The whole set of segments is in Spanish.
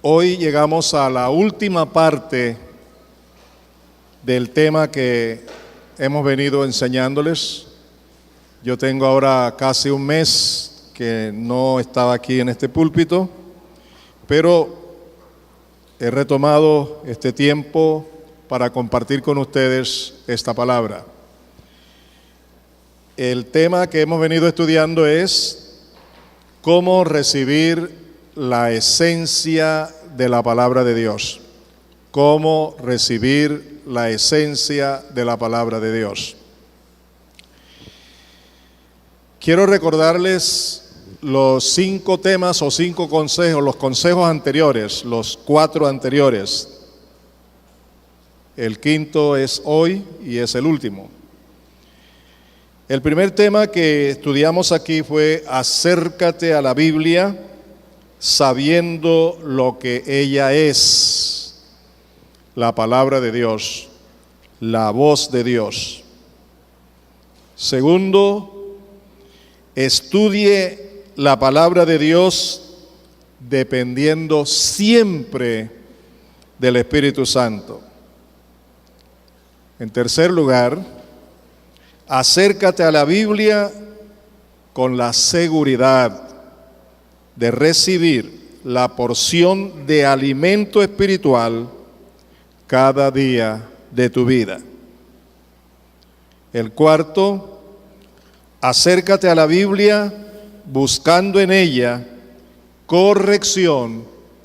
Hoy llegamos a la última parte del tema que hemos venido enseñándoles. Yo tengo ahora casi un mes que no estaba aquí en este púlpito, pero he retomado este tiempo para compartir con ustedes esta palabra. El tema que hemos venido estudiando es cómo recibir la esencia de la palabra de Dios. Cómo recibir la esencia de la palabra de Dios. Quiero recordarles los 5 temas o 5 consejos, los consejos anteriores, los 4 anteriores. El quinto es hoy y es el último. El primer tema que estudiamos aquí fue acércate a la Biblia sabiendo lo que ella es, la palabra de Dios, la voz de Dios. Segundo, estudie la palabra de Dios dependiendo siempre del Espíritu Santo. En tercer lugar, acércate a la Biblia con la seguridad de recibir la porción de alimento espiritual cada día de tu vida. El cuarto, acércate a la Biblia buscando en ella corrección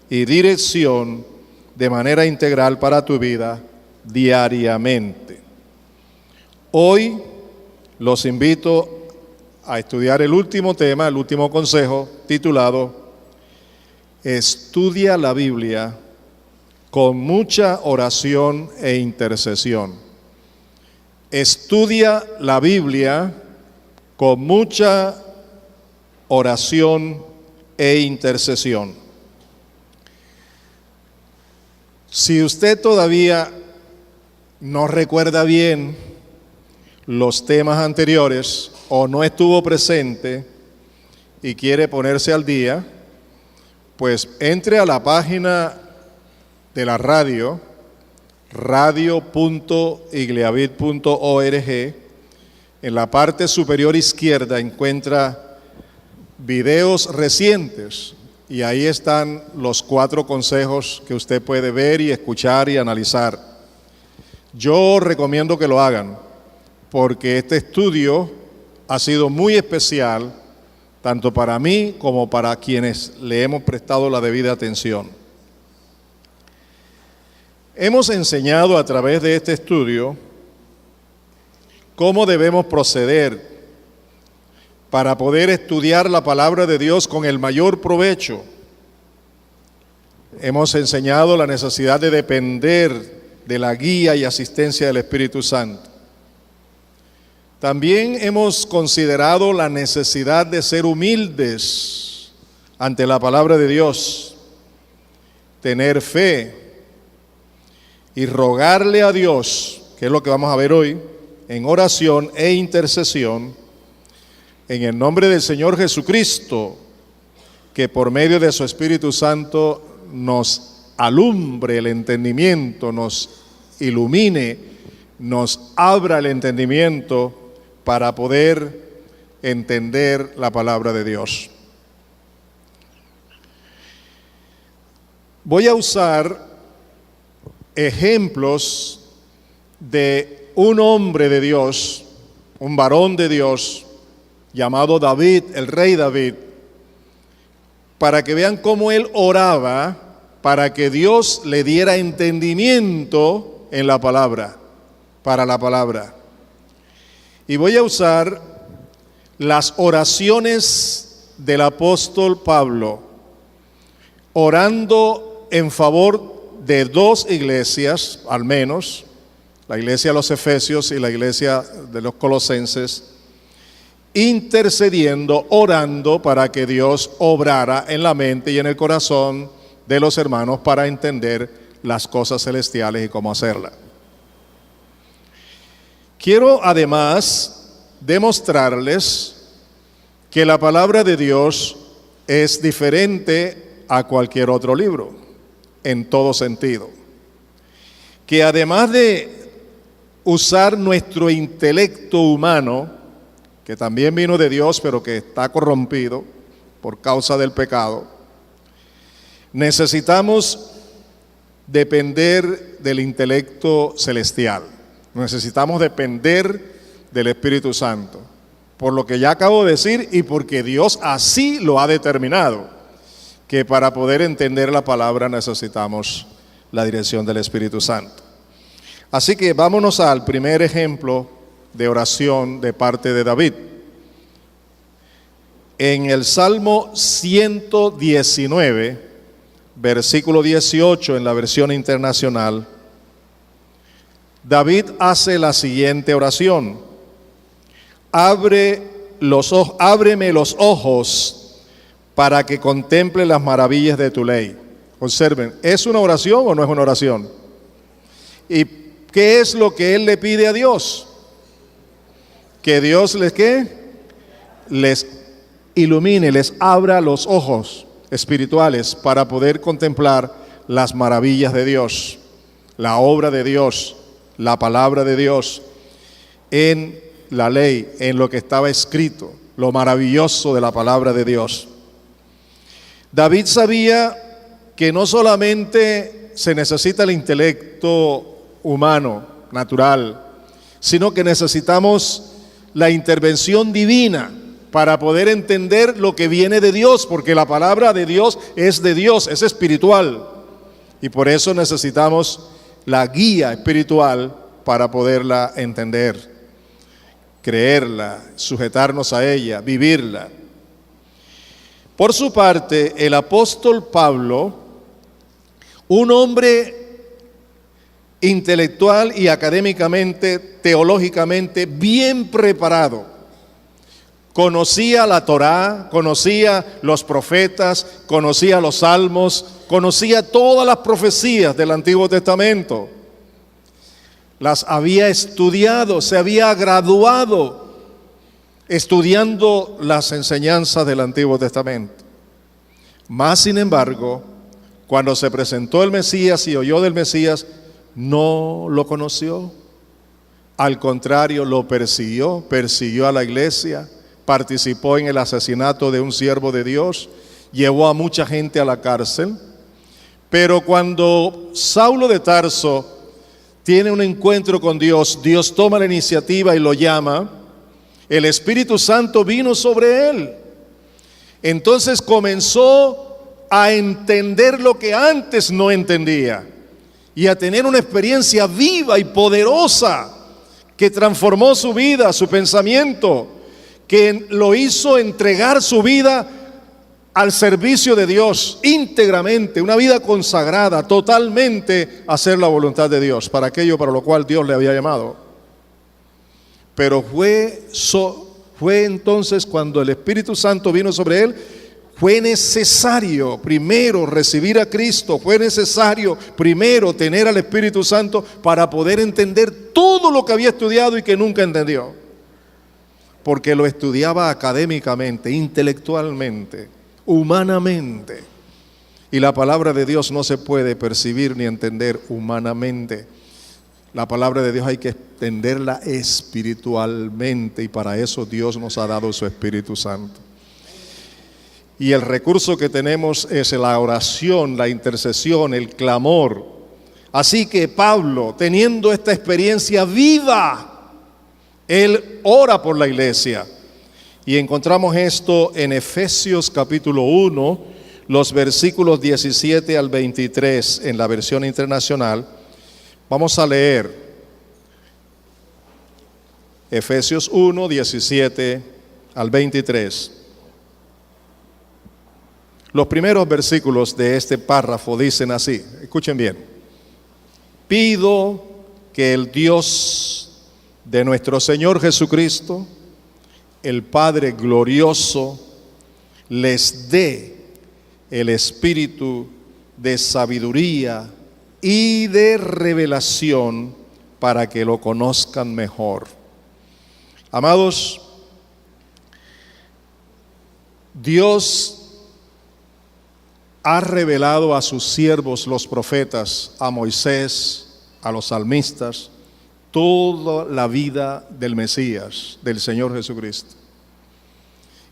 y dirección de manera integral para tu vida diariamente. Hoy los invito a estudiar el último tema, el último consejo, titulado Estudia la Biblia con mucha oración e intercesión. Estudia la Biblia con mucha oración e intercesión. Si usted todavía no recuerda bien los temas anteriores o no estuvo presente y quiere ponerse al día, pues entre a la página de la radio, radio.igliavid.org. En la parte superior izquierda encuentra videos recientes y ahí están los 4 consejos que usted puede ver y escuchar y analizar. Yo recomiendo que lo hagan porque este estudio ha sido muy especial, tanto para mí como para quienes le hemos prestado la debida atención. Hemos enseñado a través de este estudio cómo debemos proceder para poder estudiar la palabra de Dios con el mayor provecho. Hemos enseñado la necesidad de depender de la guía y asistencia del Espíritu Santo. También hemos considerado la necesidad de ser humildes ante la palabra de Dios, tener fe y rogarle a Dios, que es lo que vamos a ver hoy, en oración e intercesión, en el nombre del Señor Jesucristo, que por medio de su Espíritu Santo nos alumbre el entendimiento, nos ilumine, nos abra el entendimiento para poder entender la palabra de Dios. Voy a usar ejemplos de un hombre de Dios, un varón de Dios, llamado David, el rey David, para que vean cómo él oraba para que Dios le diera entendimiento en la palabra, para la palabra. Y voy a usar las oraciones del apóstol Pablo, orando en favor de 2 iglesias, al menos, la iglesia de los Efesios y la iglesia de los Colosenses, intercediendo, orando para que Dios obrara en la mente y en el corazón de los hermanos para entender las cosas celestiales y cómo hacerlas. Quiero además demostrarles que la palabra de Dios es diferente a cualquier otro libro. en todo sentido. Que además de usar nuestro intelecto humano, que también vino de Dios, pero que está corrompido por causa del pecado, necesitamos depender del intelecto celestial. Necesitamos depender del Espíritu Santo, por lo que ya acabo de decir y porque Dios así lo ha determinado, que para poder entender la palabra necesitamos la dirección del Espíritu Santo. Así que vámonos al primer ejemplo de oración de parte de David. En el Salmo 119, versículo 18 en la versión internacional, David hace la siguiente oración: ábreme los ojos para que contemple las maravillas de tu ley. Observen, ¿es una oración o no es una oración? ¿Y qué es lo que él le pide a Dios? Que Dios les ilumine, les abra los ojos espirituales para poder contemplar las maravillas de Dios, la obra de Dios, la palabra de Dios en la ley, en lo que estaba escrito, lo maravilloso de la palabra de Dios. David sabía que no solamente se necesita el intelecto humano, natural, sino que necesitamos la intervención divina para poder entender lo que viene de Dios, porque la palabra de Dios, es espiritual, y por eso necesitamos la guía espiritual para poderla entender, creerla, sujetarnos a ella, vivirla. Por su parte, el apóstol Pablo, un hombre intelectual y académicamente, teológicamente bien preparado, conocía la Torá, conocía los profetas, conocía los salmos, conocía todas las profecías del Antiguo Testamento. Las había estudiado, se había graduado estudiando las enseñanzas del Antiguo Testamento. Mas, sin embargo, cuando se presentó el Mesías y oyó del Mesías, no lo conoció. Al contrario, lo persiguió a la iglesia, participó en el asesinato de un siervo de Dios, llevó a mucha gente a la cárcel. Pero cuando Saulo de Tarso tiene un encuentro con Dios, Dios toma la iniciativa y lo llama, el Espíritu Santo vino sobre él. Entonces comenzó a entender lo que antes no entendía y a tener una experiencia viva y poderosa que transformó su vida, su pensamiento, que lo hizo entregar su vida al servicio de Dios íntegramente, una vida consagrada totalmente a hacer la voluntad de Dios, para aquello para lo cual Dios le había llamado. Pero fue entonces cuando el Espíritu Santo vino sobre él, fue necesario primero recibir a Cristo, fue necesario primero tener al Espíritu Santo para poder entender todo lo que había estudiado y que nunca entendió, porque lo estudiaba académicamente, intelectualmente, humanamente, y la palabra de Dios no se puede percibir ni entender humanamente. La palabra de Dios hay que entenderla espiritualmente, y para eso Dios nos ha dado su Espíritu Santo. Y el recurso que tenemos es la oración, la intercesión, el clamor. Así que Pablo, teniendo esta experiencia viva, él ora por la iglesia. Y encontramos esto en Efesios capítulo 1, los versículos 17 al 23 en la versión internacional. Vamos a leer Efesios 1, 17 al 23. Los primeros versículos de este párrafo dicen así, escuchen bien: pido que el Dios de nuestro Señor Jesucristo, el Padre glorioso, les dé el espíritu de sabiduría y de revelación para que lo conozcan mejor. Amados, Dios ha revelado a sus siervos los profetas, a Moisés, a los salmistas, toda la vida del Mesías, del Señor Jesucristo.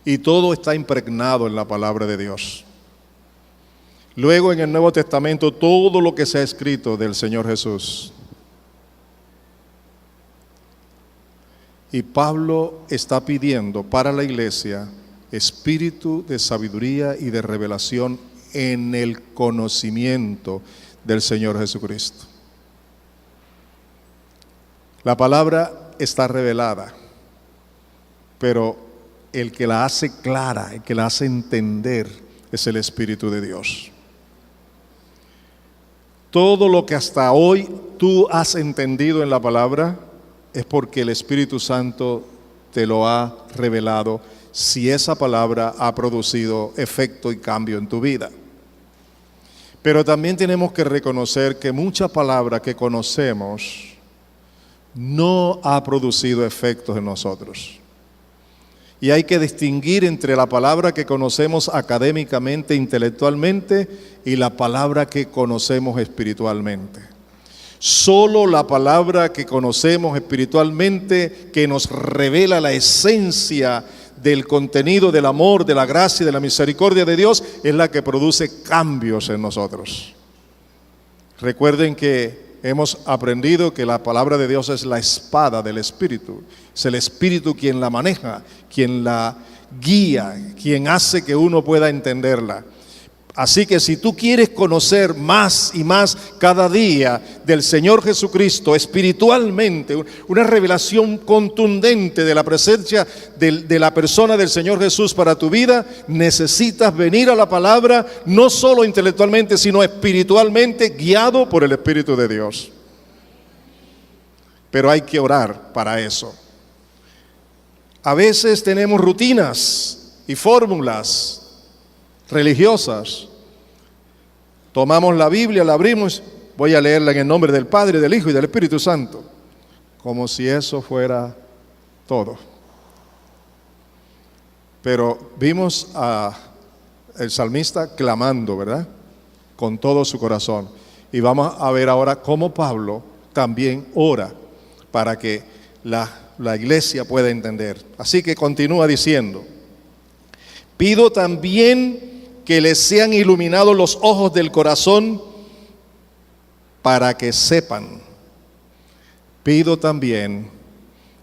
Y todo está impregnado en la palabra de Dios. Luego en el Nuevo Testamento todo lo que se ha escrito del Señor Jesús. Y Pablo está pidiendo para la iglesia espíritu de sabiduría y de revelación en el conocimiento del Señor Jesucristo. La palabra está revelada, pero el que la hace clara, el que la hace entender, es el Espíritu de Dios. Todo lo que hasta hoy tú has entendido en la palabra es porque el Espíritu Santo te lo ha revelado, si esa palabra ha producido efecto y cambio en tu vida. Pero también tenemos que reconocer que mucha palabra que conocemos no ha producido efectos en nosotros. Y hay que distinguir entre la palabra que conocemos académicamente, intelectualmente, y la palabra que conocemos espiritualmente. Solo la palabra que conocemos espiritualmente, que nos revela la esencia del contenido del amor, de la gracia y de la misericordia de Dios, es la que produce cambios en nosotros. Recuerden que hemos aprendido que la palabra de Dios es la espada del Espíritu. Es el Espíritu quien la maneja, quien la guía, quien hace que uno pueda entenderla. Así que si tú quieres conocer más y más cada día del Señor Jesucristo espiritualmente, una revelación contundente de la presencia de la persona del Señor Jesús para tu vida, necesitas venir a la palabra, no solo intelectualmente, sino espiritualmente, guiado por el Espíritu de Dios. Pero hay que orar para eso. A veces tenemos rutinas y fórmulas religiosas. Tomamos la Biblia, la abrimos, voy a leerla en el nombre del Padre, del Hijo y del Espíritu Santo, como si eso fuera todo. Pero vimos al salmista clamando, ¿verdad? Con todo su corazón. Y vamos a ver ahora cómo Pablo también ora para que la iglesia pueda entender. Así que continúa diciendo: pido también que les sean iluminados los ojos del corazón para que sepan. Pido también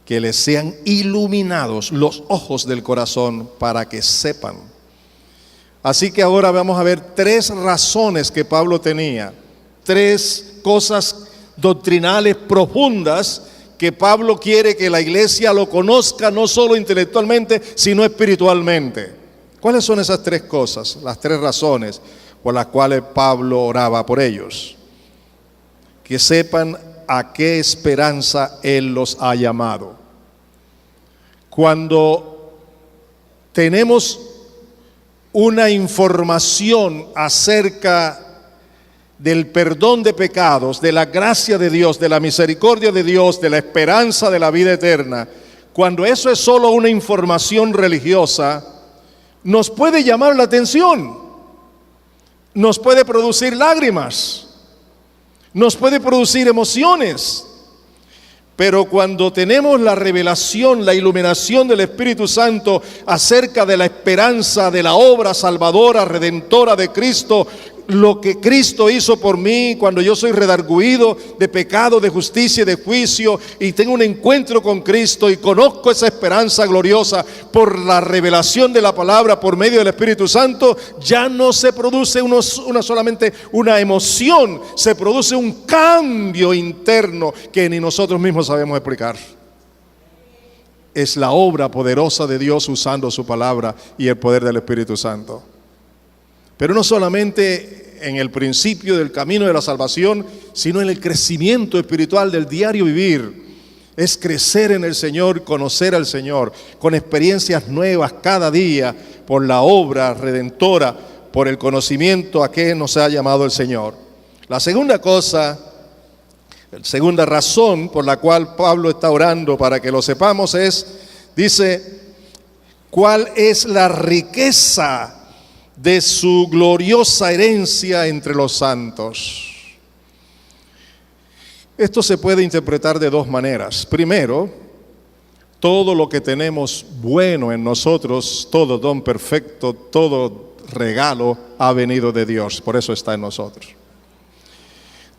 que les sean iluminados los ojos del corazón para que sepan. Así que ahora vamos a ver 3 razones que Pablo tenía, 3 cosas doctrinales profundas que Pablo quiere que la iglesia lo conozca no solo intelectualmente, sino espiritualmente. ¿Cuáles son esas 3 cosas? Las 3 razones por las cuales Pablo oraba por ellos. Que sepan a qué esperanza Él los ha llamado. Cuando tenemos una información acerca del perdón de pecados, de la gracia de Dios, de la misericordia de Dios, de la esperanza de la vida eterna, cuando eso es solo una información religiosa, nos puede llamar la atención, nos puede producir lágrimas, nos puede producir emociones. Pero cuando tenemos la revelación, la iluminación del Espíritu Santo acerca de la esperanza de la obra salvadora, redentora de Cristo, lo que Cristo hizo por mí cuando yo soy redarguido de pecado, de justicia y de juicio, y tengo un encuentro con Cristo y conozco esa esperanza gloriosa por la revelación de la palabra por medio del Espíritu Santo, ya no se produce solamente una emoción, se produce un cambio interno que ni nosotros mismos sabemos explicar. Es la obra poderosa de Dios usando su palabra y el poder del Espíritu Santo. Pero no solamente en el principio del camino de la salvación, sino en el crecimiento espiritual del diario vivir. Es crecer en el Señor, conocer al Señor, con experiencias nuevas cada día, por la obra redentora, por el conocimiento a que nos ha llamado el Señor. La segunda cosa, la segunda razón por la cual Pablo está orando para que lo sepamos dice, ¿cuál es la riqueza de su gloriosa herencia entre los santos. Esto se puede interpretar de dos maneras. Primero, todo lo que tenemos bueno en nosotros, todo don perfecto, todo regalo ha venido de Dios, por eso está en nosotros.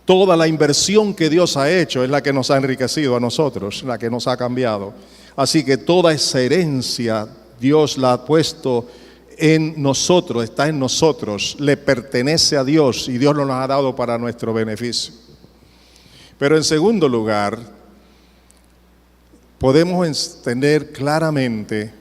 Toda la inversión que Dios ha hecho es la que nos ha enriquecido a nosotros, la que nos ha cambiado. Así que toda esa herencia Dios la ha puesto en nosotros, está en nosotros, le pertenece a Dios y Dios nos la ha dado para nuestro beneficio. Pero en segundo lugar, podemos entender claramente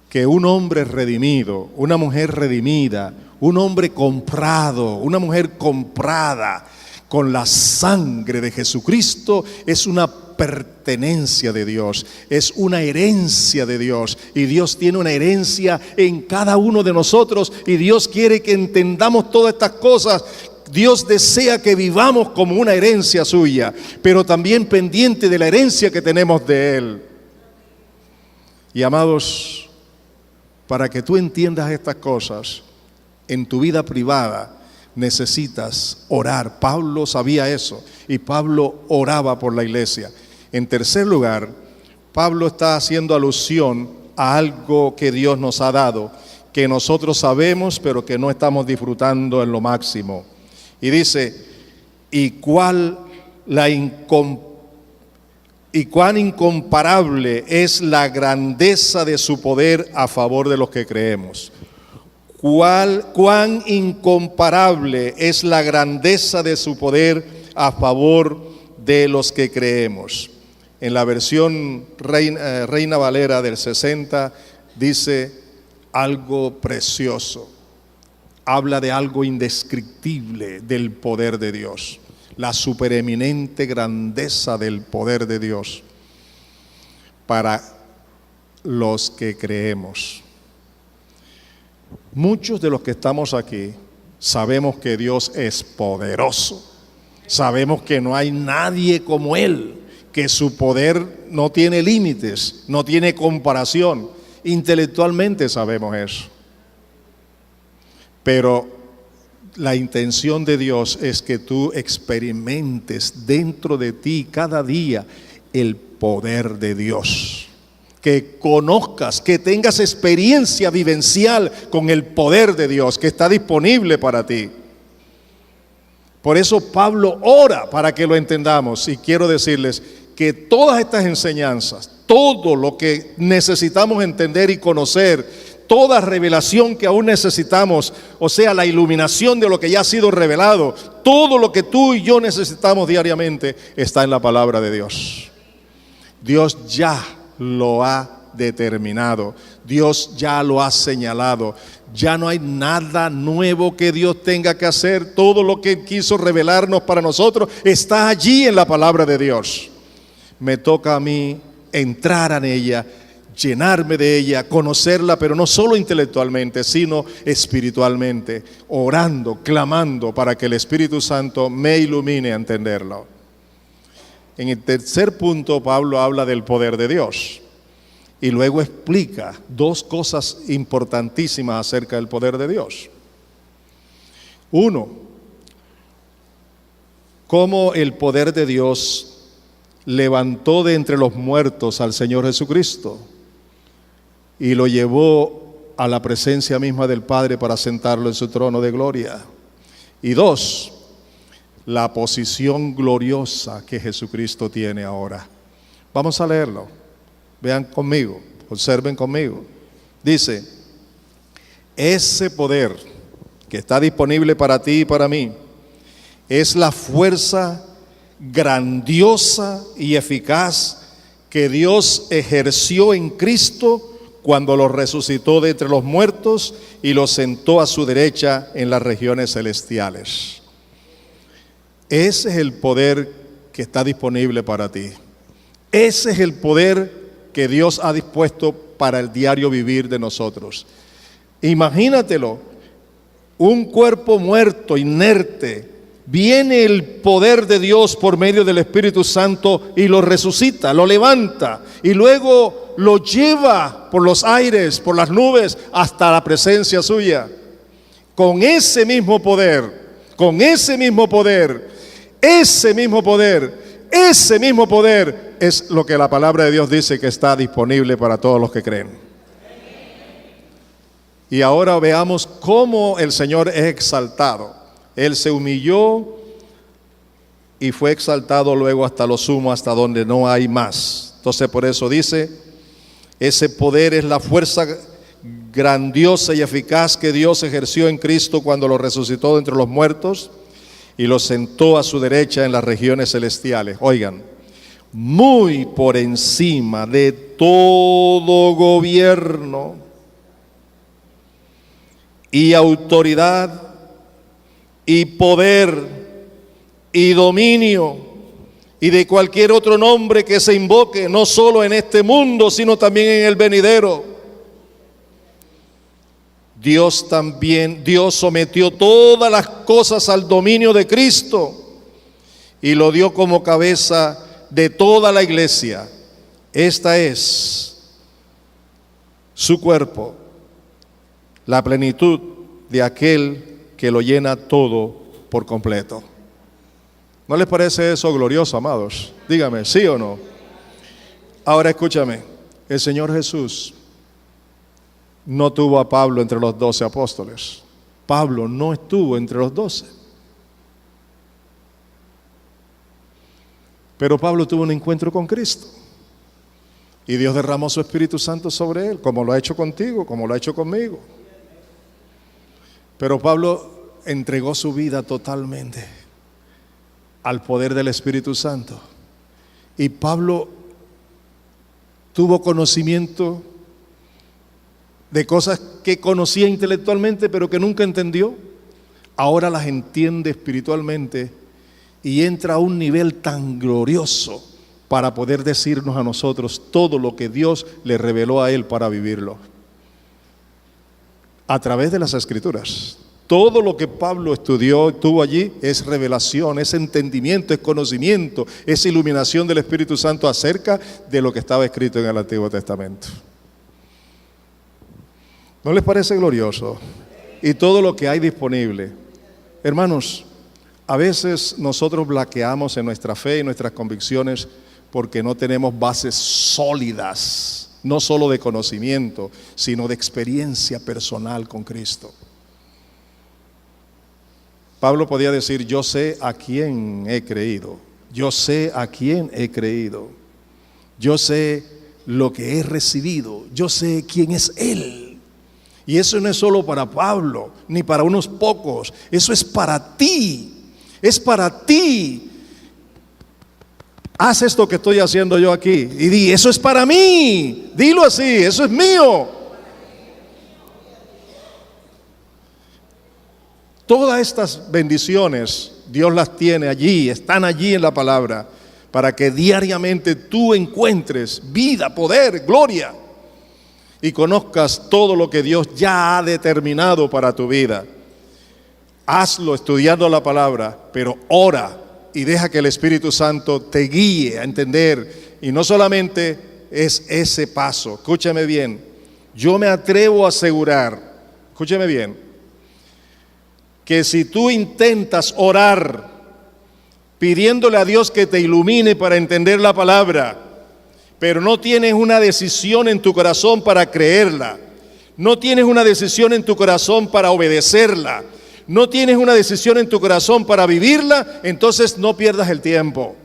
que un hombre redimido, una mujer redimida, un hombre comprado, una mujer comprada con la sangre de Jesucristo es una pertenencia de Dios, es una herencia de Dios, y Dios tiene una herencia en cada uno de nosotros, y Dios quiere que entendamos todas estas cosas. Dios desea que vivamos como una herencia suya, pero también pendiente de la herencia que tenemos de Él. Y amados, para que tú entiendas estas cosas, en tu vida privada necesitas orar. Pablo sabía eso y Pablo oraba por la iglesia. En tercer lugar, Pablo está haciendo alusión a algo que Dios nos ha dado, que nosotros sabemos pero que no estamos disfrutando en lo máximo. Y dice, cuán incomparable es la grandeza de su poder a favor de los que creemos. Cuán incomparable es la grandeza de su poder a favor de los que creemos. En la versión Reina Valera del 60 dice algo precioso. Habla de algo indescriptible del poder de Dios, la supereminente grandeza del poder de Dios para los que creemos. Muchos de los que estamos aquí sabemos que Dios es poderoso, sabemos que no hay nadie como Él, que su poder no tiene límites, no tiene comparación. Intelectualmente sabemos eso. Pero la intención de Dios es que tú experimentes dentro de ti cada día el poder de Dios. Que conozcas, que tengas experiencia vivencial con el poder de Dios que está disponible para ti. Por eso Pablo ora para que lo entendamos, y quiero decirles que todas estas enseñanzas, todo lo que necesitamos entender y conocer, toda revelación que aún necesitamos, o sea, la iluminación de lo que ya ha sido revelado, todo lo que tú y yo necesitamos diariamente está en la palabra de Dios. Dios ya lo ha determinado, Dios ya lo ha señalado, ya no hay nada nuevo que Dios tenga que hacer. Todo lo que quiso revelarnos para nosotros está allí en la palabra de Dios. Me toca a mí entrar en ella, llenarme de ella, conocerla, pero no solo intelectualmente, sino espiritualmente, orando, clamando para que el Espíritu Santo me ilumine a entenderlo. En el tercer punto, Pablo habla del poder de Dios y luego explica dos cosas importantísimas acerca del poder de Dios. Uno, cómo el poder de Dios levantó de entre los muertos al Señor Jesucristo y lo llevó a la presencia misma del Padre para sentarlo en su trono de gloria. Y dos, la posición gloriosa que Jesucristo tiene ahora. Vamos a leerlo. Vean conmigo, observen conmigo. Dice, ese poder que está disponible para ti y para mí es la fuerza grandiosa y eficaz que Dios ejerció en Cristo cuando lo resucitó de entre los muertos y lo sentó a su derecha en las regiones celestiales. Ese es el poder que está disponible para ti. Ese es el poder que Dios ha dispuesto para el diario vivir de nosotros. Imagínatelo, un cuerpo muerto, inerte. Viene el poder de Dios por medio del Espíritu Santo y lo resucita, lo levanta y luego lo lleva por los aires, por las nubes, hasta la presencia suya. con ese mismo poder, ese mismo poder es lo que la palabra de Dios dice que está disponible para todos los que creen. Y ahora veamos cómo el Señor es exaltado. Él se humilló y fue exaltado luego hasta lo sumo, hasta donde no hay más. Entonces por eso dice, ese poder es la fuerza grandiosa y eficaz que Dios ejerció en Cristo cuando lo resucitó de entre los muertos y lo sentó a su derecha en las regiones celestiales. Oigan, muy por encima de todo gobierno y autoridad y poder y dominio y de cualquier otro nombre que se invoque, no solo en este mundo, sino también en el venidero. Dios sometió todas las cosas al dominio de Cristo y lo dio como cabeza de toda la iglesia. Esta es su cuerpo, la plenitud de aquel que lo llena todo por completo. ¿No les parece eso glorioso, amados? Dígame, ¿sí o no? Ahora escúchame, el Señor Jesús no tuvo a Pablo entre los 12 apóstoles. Pablo no estuvo entre los 12. Pero Pablo tuvo un encuentro con Cristo. Y Dios derramó su Espíritu Santo sobre él, como lo ha hecho contigo, como lo ha hecho conmigo. Pero Pablo entregó su vida totalmente al poder del Espíritu Santo. Y Pablo tuvo conocimiento de cosas que conocía intelectualmente, pero que nunca entendió. Ahora las entiende espiritualmente y entra a un nivel tan glorioso para poder decirnos a nosotros todo lo que Dios le reveló a él para vivirlo. A través de las Escrituras. Todo lo que Pablo estudió, tuvo allí, es revelación, es entendimiento, es conocimiento, es iluminación del Espíritu Santo acerca de lo que estaba escrito en el Antiguo Testamento. ¿No les parece glorioso? Y todo lo que hay disponible. Hermanos, a veces nosotros blanqueamos en nuestra fe y nuestras convicciones porque no tenemos bases sólidas, no solo de conocimiento, sino de experiencia personal con Cristo. Pablo podía decir, yo sé a quién he creído, yo sé a quién he creído, yo sé lo que he recibido, yo sé quién es Él. Y eso no es solo para Pablo, ni para unos pocos, eso es para ti, es para ti. Haz esto que estoy haciendo yo aquí y di, eso es para mí, dilo así, eso es mío. Todas estas bendiciones Dios las tiene allí, están allí en la palabra, para que diariamente tú encuentres vida, poder, gloria y conozcas todo lo que Dios ya ha determinado para tu vida. Hazlo estudiando la palabra, pero ora y deja que el Espíritu Santo te guíe a entender. Y no solamente es ese paso, escúchame bien, yo me atrevo a asegurar, escúchame bien, que si tú intentas orar pidiéndole a Dios que te ilumine para entender la palabra, pero no tienes una decisión en tu corazón para creerla, no tienes una decisión en tu corazón para obedecerla, no tienes una decisión en tu corazón para vivirla, entonces no pierdas el tiempo.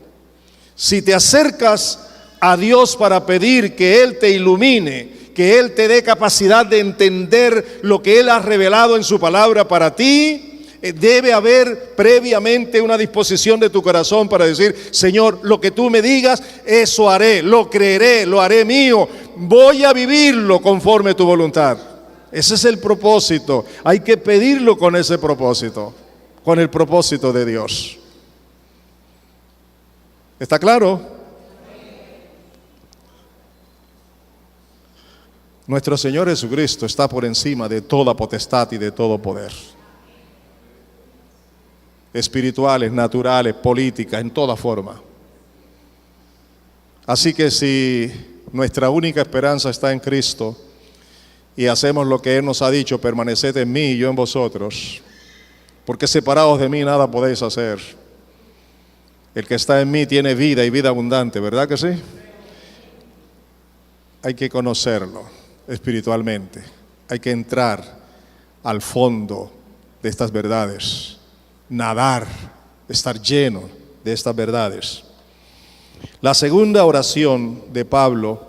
Si te acercas a Dios para pedir que Él te ilumine, que Él te dé capacidad de entender lo que Él ha revelado en su palabra para ti, debe haber previamente una disposición de tu corazón para decir, Señor, lo que tú me digas, eso haré, lo creeré, lo haré mío, voy a vivirlo conforme a tu voluntad. Ese es el propósito, hay que pedirlo con ese propósito, con el propósito de Dios. ¿Está claro? Nuestro Señor Jesucristo está por encima de toda potestad y de todo poder. Espirituales, naturales, políticas, en toda forma. Así que si nuestra única esperanza está en Cristo, y hacemos lo que Él nos ha dicho: permaneced en mí y yo en vosotros, porque separados de mí nada podéis hacer. El que está en mí tiene vida y vida abundante, ¿verdad que sí? Hay que conocerlo espiritualmente, hay que entrar al fondo de estas verdades, nadar, estar lleno de estas verdades. La segunda oración de Pablo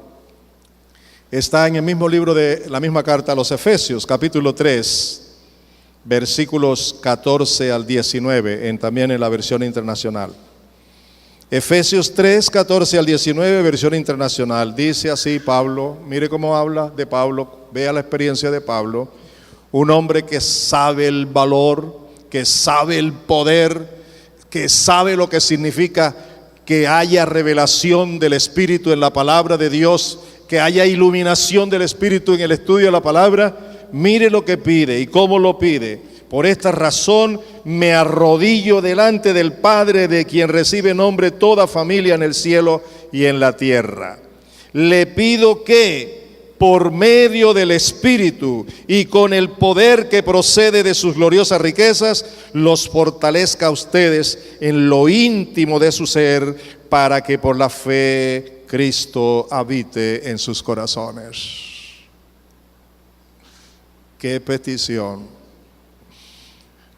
está en el mismo libro de la misma carta a los Efesios, capítulo 3, versículos 14 al 19, también en la versión internacional. Efesios 3, 14 al 19, versión internacional. Dice así Pablo, mire cómo habla de Pablo, vea la experiencia de Pablo, un hombre que sabe el valor, que sabe el poder, que sabe lo que significa que haya revelación del Espíritu en la palabra de Dios, que haya iluminación del Espíritu en el estudio de la palabra. Mire lo que pide y cómo lo pide. Por esta razón me arrodillo delante del Padre, de quien recibe nombre toda familia en el cielo y en la tierra. Le pido que, por medio del Espíritu y con el poder que procede de sus gloriosas riquezas, los fortalezca a ustedes en lo íntimo de su ser, para que por la fe Cristo habite en sus corazones. ¡Qué petición!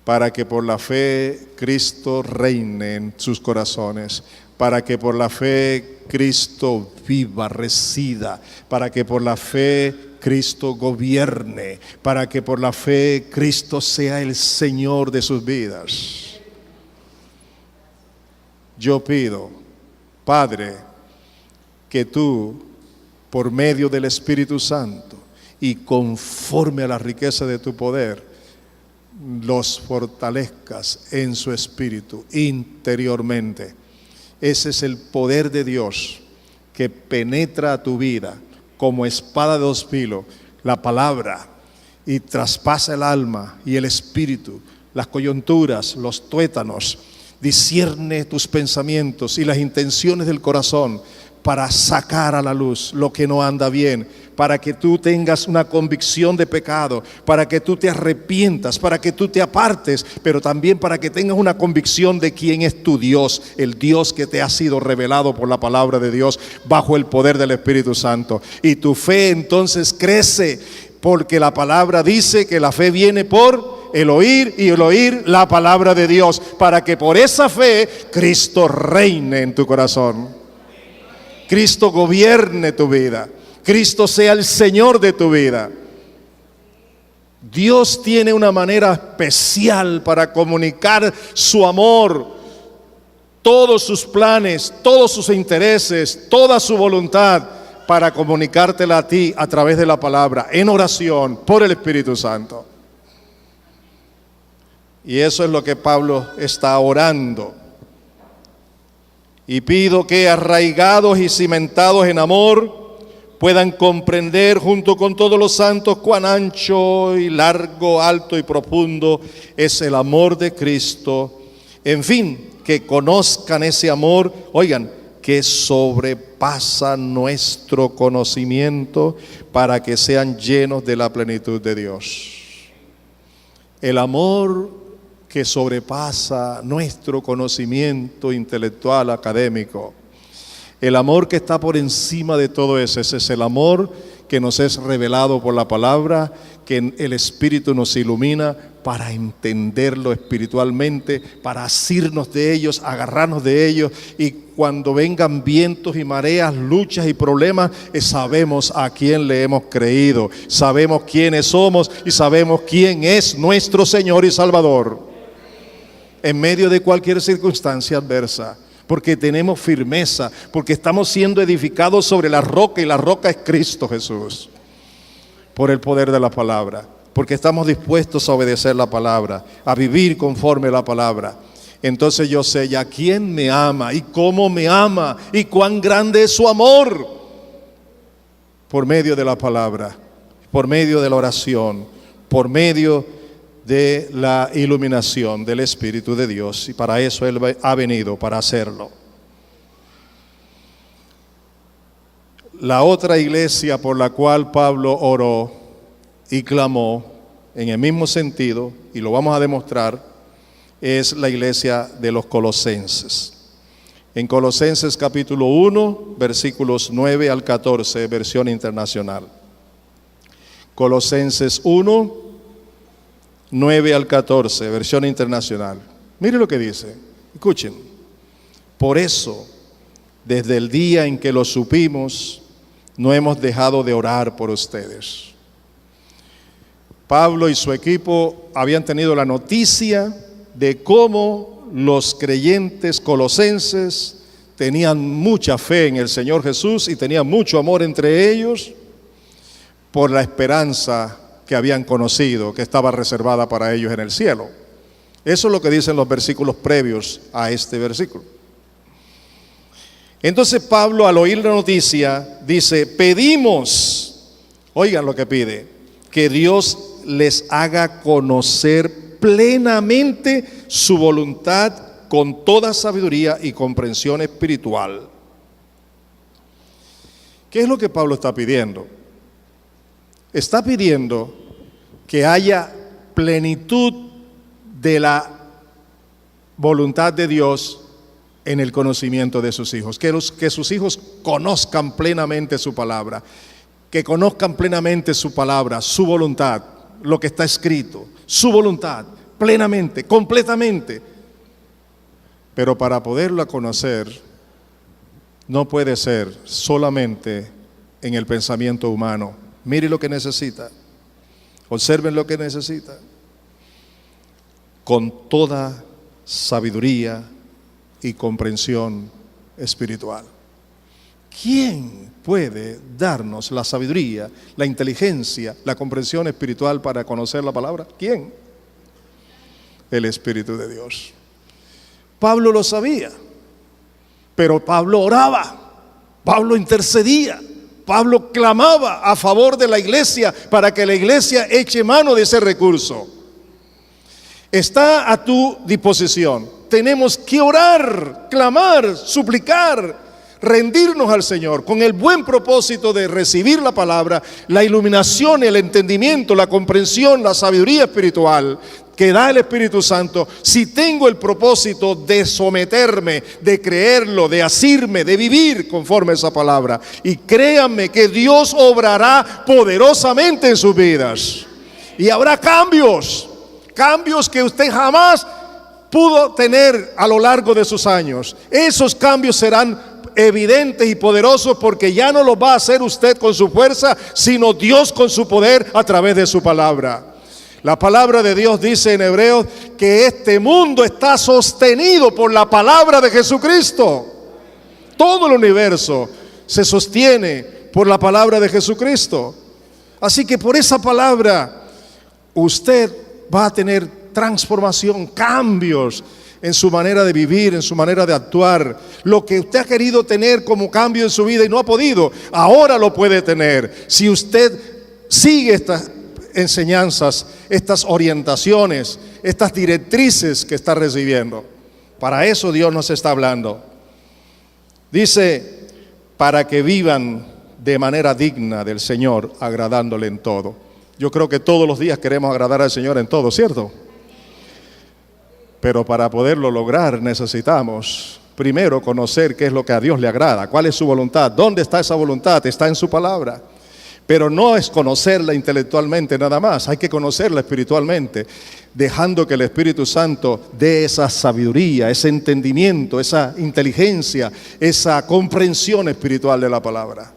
Para que por la fe Cristo reine en sus corazones, para que por la fe Cristo viva, resida, para que por la fe Cristo gobierne, para que por la fe Cristo sea el Señor de sus vidas. Yo pido, Padre, que tú, por medio del Espíritu Santo y conforme a la riqueza de tu poder, los fortalezcas en su espíritu interiormente. Ese es el poder de Dios que penetra a tu vida como espada de dos filos, la palabra, y traspasa el alma y el espíritu, las coyunturas, los tuétanos, discierne tus pensamientos y las intenciones del corazón, para sacar a la luz lo que no anda bien, para que tú tengas una convicción de pecado, para que tú te arrepientas, para que tú te apartes, pero también para que tengas una convicción de quién es tu Dios, el Dios que te ha sido revelado por la palabra de Dios bajo el poder del Espíritu Santo. Y tu fe entonces crece, porque la palabra dice que la fe viene por el oír, y el oír la palabra de Dios, para que por esa fe Cristo reine en tu corazón. Cristo gobierne tu vida, Cristo sea el Señor de tu vida. Dios tiene una manera especial para comunicar su amor, todos sus planes, todos sus intereses, toda su voluntad, para comunicártela a ti a través de la palabra, en oración, por el Espíritu Santo. Y eso es lo que Pablo está orando. Y pido que, arraigados y cimentados en amor, puedan comprender junto con todos los santos cuán ancho y largo, alto y profundo es el amor de Cristo. En fin, que conozcan ese amor, oigan, que sobrepasa nuestro conocimiento, para que sean llenos de la plenitud de Dios. El amor que sobrepasa nuestro conocimiento intelectual, académico. El amor que está por encima de todo eso, ese es el amor que nos es revelado por la palabra, que el Espíritu nos ilumina para entenderlo espiritualmente, para asirnos de ellos, agarrarnos de ellos, y cuando vengan vientos y mareas, luchas y problemas, sabemos a quién le hemos creído, sabemos quiénes somos y sabemos quién es nuestro Señor y Salvador. En medio de cualquier circunstancia adversa, porque tenemos firmeza, porque estamos siendo edificados sobre la roca, y la roca es Cristo Jesús, por el poder de la palabra, porque estamos dispuestos a obedecer la palabra, a vivir conforme a la palabra. Entonces yo sé ya quién me ama y cómo me ama y cuán grande es su amor, por medio de la palabra, por medio de la oración, por medio de la iluminación del Espíritu de Dios, y para eso Él ha venido, para hacerlo. La otra iglesia por la cual Pablo oró y clamó en el mismo sentido, y lo vamos a demostrar, es la iglesia de los colosenses. En Colosenses capítulo 1, versículos 9 al 14, versión internacional. Colosenses 1, 9 al 14, versión internacional. Mire lo que dice, escuchen. Por eso, desde el día en que lo supimos, no hemos dejado de orar por ustedes. Pablo y su equipo habían tenido la noticia de cómo los creyentes colosenses tenían mucha fe en el Señor Jesús y tenían mucho amor entre ellos por la esperanza que habían conocido, que estaba reservada para ellos en el cielo. Eso es lo que dicen los versículos previos a este versículo. Entonces Pablo, al oír la noticia, dice, pedimos, oigan lo que pide, que Dios les haga conocer plenamente su voluntad con toda sabiduría y comprensión espiritual. ¿Qué es lo que Pablo está pidiendo? Está pidiendo que haya plenitud de la voluntad de Dios en el conocimiento de sus hijos, que sus hijos conozcan plenamente su palabra, que conozcan plenamente su palabra, su voluntad, lo que está escrito, su voluntad, plenamente, completamente. Pero para poderla conocer, no puede ser solamente en el pensamiento humano. Mire lo que necesita, observen lo que necesita, con toda sabiduría y comprensión espiritual. ¿Quién puede darnos la sabiduría, la inteligencia, la comprensión espiritual para conocer la palabra? ¿Quién? El Espíritu de Dios. Pablo lo sabía, pero Pablo oraba, Pablo intercedía, Pablo clamaba a favor de la iglesia para que la iglesia eche mano de ese recurso. Está a tu disposición. Tenemos que orar, clamar, suplicar, rendirnos al Señor con el buen propósito de recibir la palabra, la iluminación, el entendimiento, la comprensión, la sabiduría espiritual que da el Espíritu Santo. Si tengo el propósito de someterme, de creerlo, de asirme, de vivir conforme a esa palabra, y créanme que Dios obrará poderosamente en sus vidas y habrá cambios que usted jamás pudo tener a lo largo de sus años. Esos cambios serán evidentes y poderosos porque ya no los va a hacer usted con su fuerza, sino Dios con su poder a través de su palabra. La palabra de Dios dice en Hebreos que este mundo está sostenido por la palabra de Jesucristo. Todo el universo se sostiene por la palabra de Jesucristo. Así que por esa palabra usted va a tener transformación, cambios en su manera de vivir, en su manera de actuar. Lo que usted ha querido tener como cambio en su vida y no ha podido, ahora lo puede tener. Si usted sigue estas enseñanzas, estas orientaciones, estas directrices que está recibiendo. Para eso Dios nos está hablando. Dice, para que vivan de manera digna del Señor, agradándole en todo. Yo creo que todos los días queremos agradar al Señor en todo, ¿cierto? Pero para poderlo lograr necesitamos primero conocer qué es lo que a Dios le agrada, cuál es su voluntad, dónde está esa voluntad, está en su palabra. Pero no es conocerla intelectualmente nada más, hay que conocerla espiritualmente, dejando que el Espíritu Santo dé esa sabiduría, ese entendimiento, esa inteligencia, esa comprensión espiritual de la palabra.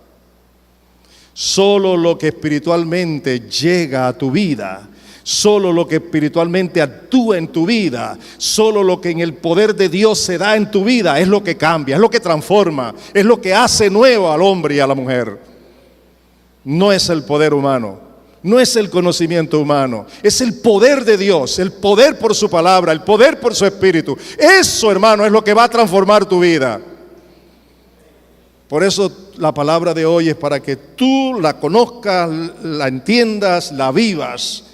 Solo lo que espiritualmente llega a tu vida, solo lo que espiritualmente actúa en tu vida, solo lo que en el poder de Dios se da en tu vida es lo que cambia, es lo que transforma, es lo que hace nuevo al hombre y a la mujer. No es el poder humano, no es el conocimiento humano, es el poder de Dios, el poder por su palabra, el poder por su espíritu. Eso, hermano, es lo que va a transformar tu vida. Por eso la palabra de hoy es para que tú la conozcas, la entiendas, la vivas,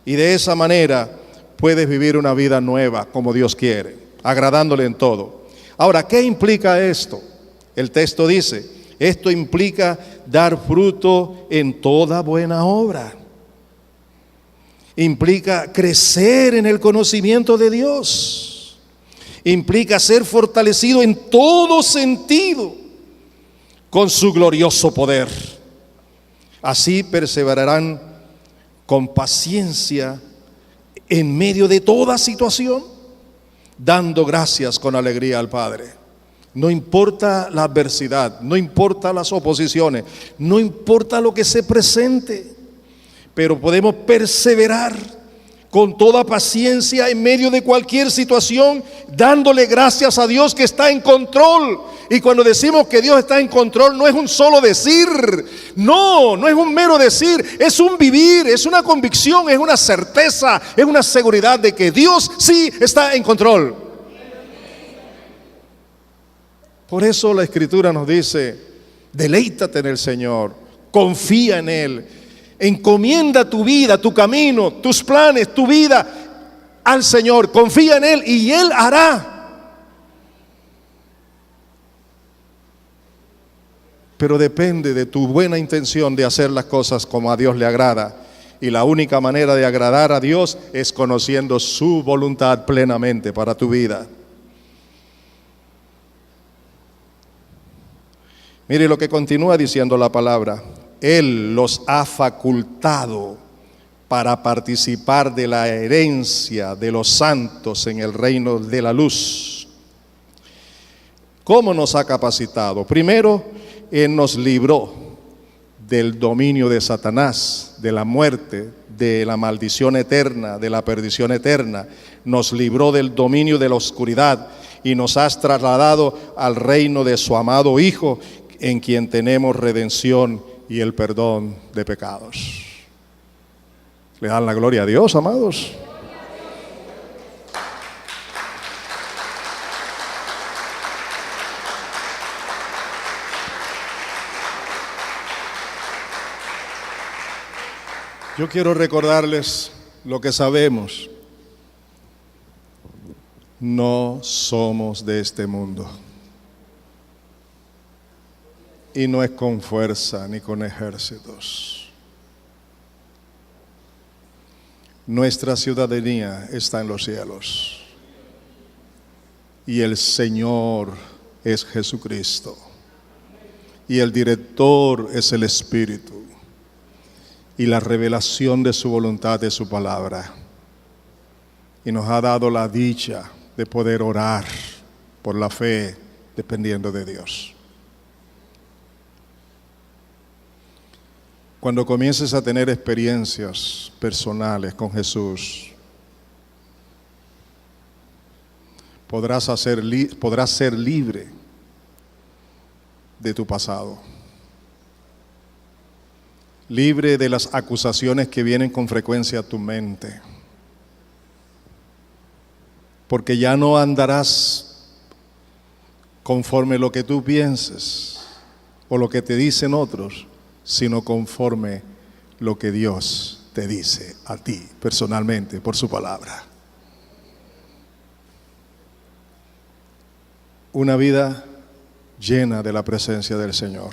y de esa manera puedes vivir una vida nueva como Dios quiere, agradándole en todo. Ahora, ¿qué implica esto? El texto dice, esto implica dar fruto en toda buena obra. implica crecer en el conocimiento de Dios, implica ser fortalecido en todo sentido con su glorioso poder. Así perseverarán con paciencia en medio de toda situación, dando gracias con alegría al Padre. No importa la adversidad, no importa las oposiciones, no importa lo que se presente, pero podemos perseverar con toda paciencia en medio de cualquier situación, dándole gracias a Dios que está en control. Y cuando decimos que Dios está en control, no es un solo decir, no es un mero decir, es un vivir, es una convicción, es una certeza, es una seguridad de que Dios sí está en control. Por eso la Escritura nos dice: deleítate en el Señor, confía en Él, encomienda tu vida, tu camino, tus planes, tu vida al Señor, confía en Él y Él hará. Pero depende de tu buena intención de hacer las cosas como a Dios le agrada. Y la única manera de agradar a Dios es conociendo su voluntad plenamente para tu vida. Mire lo que continúa diciendo la palabra: Él los ha facultado para participar de la herencia de los santos en el reino de la luz. ¿Cómo nos ha capacitado? Primero, Él nos libró del dominio de Satanás, de la muerte, de la maldición eterna, de la perdición eterna. Nos libró del dominio de la oscuridad y nos has trasladado al reino de su amado Hijo, en quien tenemos redención y el perdón de pecados. ¿Le dan la gloria a Dios, amados? Yo quiero recordarles lo que sabemos. No somos de este mundo. Y no es con fuerza ni con ejércitos. Nuestra ciudadanía está en los cielos. Y el Señor es Jesucristo. Y el director es el Espíritu. Y la revelación de su voluntad es su palabra. Y nos ha dado la dicha de poder orar por la fe, dependiendo de Dios. Cuando comiences a tener experiencias personales con Jesús, podrás ser libre de tu pasado, libre de las acusaciones que vienen con frecuencia a tu mente, porque ya no andarás conforme lo que tú pienses o lo que te dicen otros, sino conforme lo que Dios te dice a ti personalmente por su palabra. Una vida llena de la presencia del Señor.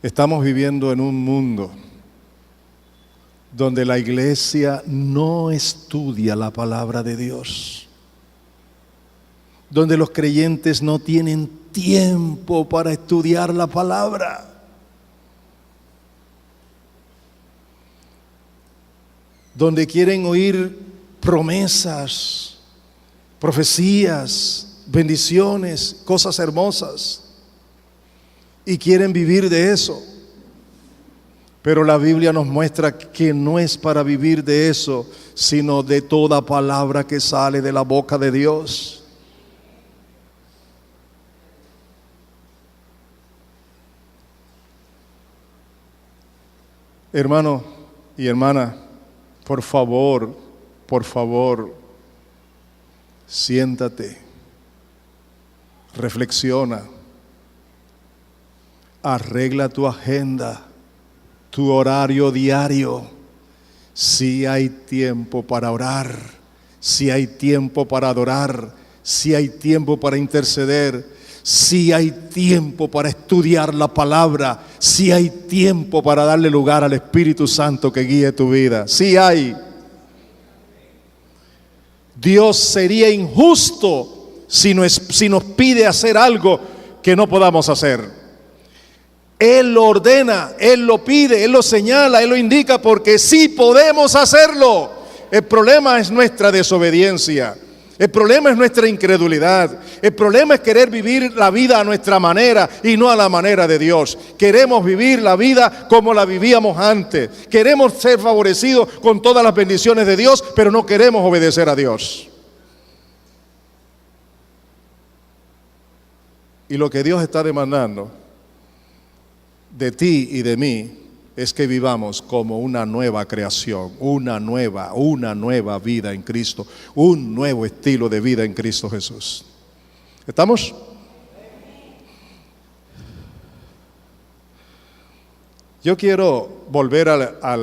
Estamos viviendo en un mundo donde la iglesia no estudia la palabra de Dios, donde los creyentes no tienen tiempo para estudiar la palabra. Donde quieren oír promesas, profecías, bendiciones, cosas hermosas, y quieren vivir de eso. Pero la Biblia nos muestra que no es para vivir de eso, sino de toda palabra que sale de la boca de Dios. Hermano y hermana, por favor, siéntate, reflexiona, arregla tu agenda, tu horario diario. Si hay tiempo para orar, si hay tiempo para adorar, si hay tiempo para interceder, Sí hay tiempo para estudiar la palabra. Sí hay tiempo para darle lugar al Espíritu Santo que guíe tu vida. Sí hay. Dios sería injusto si nos pide hacer algo que no podamos hacer. Él lo ordena, Él lo pide, Él lo señala, Él lo indica porque sí podemos hacerlo. El problema es nuestra desobediencia. El problema es nuestra incredulidad. El problema es querer vivir la vida a nuestra manera y no a la manera de Dios. Queremos vivir la vida como la vivíamos antes. Queremos ser favorecidos con todas las bendiciones de Dios, pero no queremos obedecer a Dios. Y lo que Dios está demandando de ti y de mí es que vivamos como una nueva creación, una nueva vida en Cristo, un nuevo estilo de vida en Cristo Jesús. ¿Estamos? Yo quiero volver a